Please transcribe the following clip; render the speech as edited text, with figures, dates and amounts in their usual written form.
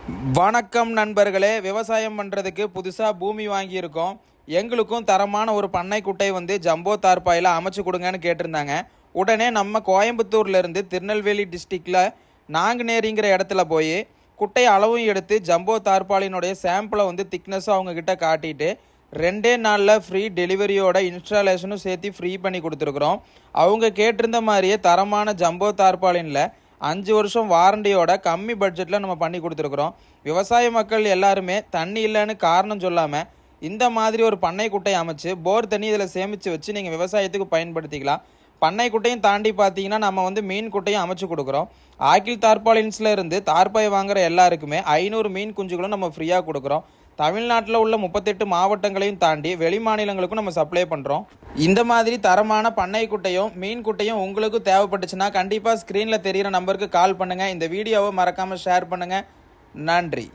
வணக்கம் நண்பர்களே. விவசாயம் பண்ணுறதுக்கு புதுசாக பூமி வாங்கியிருக்கோம். எங்களுக்கும் தரமான ஒரு பண்ணை குட்டை ஜம்போ தார்பாயில் அமைச்சு கொடுங்கன்னு கேட்டிருந்தாங்க. உடனே நம்ம கோயம்புத்தூர்லேருந்து திருநெல்வேலி டிஸ்ட்ரிக்டில் நாங்குநேரிங்கிற இடத்துல போய் குட்டை அளவும் எடுத்து ஜம்போ தார்பாலினுடைய சாம்பிளை திக்னஸும் அவங்கக்கிட்ட காட்டிட்டு 2 நாளில் ஃப்ரீ டெலிவரியோட இன்ஸ்டாலேஷனும் சேர்த்து ஃப்ரீ பண்ணி கொடுத்துருக்குறோம். அவங்க கேட்டிருந்த மாதிரியே தரமான ஜம்போ தார்பாலினில் 5 வருஷம் வாரண்டியோட கம்மி பட்ஜெட்டில் நம்ம பண்ணி கொடுத்துருக்குறோம். விவசாய மக்கள் எல்லாருமே தண்ணி இல்லைன்னு காரணம் சொல்லாமல் இந்த மாதிரி ஒரு பண்ணை குட்டை அமைச்சு போர் தண்ணி இதில் சேமித்து வச்சு நீங்கள் விவசாயத்துக்கு பயன்படுத்திக்கலாம். பண்ணை குட்டையும் தாண்டி பார்த்தீங்கன்னா நம்ம மீன் குட்டையும் அமைச்சு கொடுக்குறோம். ஆக்கில் தார்பாலின்ஸில் இருந்து தார்பாய் வாங்குகிற எல்லாருக்குமே 500 மீன் குஞ்சுகளும் நம்ம ஃப்ரீயாக கொடுக்குறோம். தமிழ்நாட்டில் உள்ள 38 மாவட்டங்களையும் தாண்டி வெளி மாநிலங்களுக்கும் நம்ம சப்ளை பண்ணுறோம். இந்த மாதிரி தரமான பண்ணை குட்டையும் மீன் குட்டையும் உங்களுக்கு தேவைப்பட்டுச்சுன்னா கண்டிப்பாக ஸ்க்ரீனில் தெரிகிற நம்பருக்கு கால் பண்ணுங்கள். இந்த வீடியோவை மறக்காமல் ஷேர் பண்ணுங்கள். நன்றி.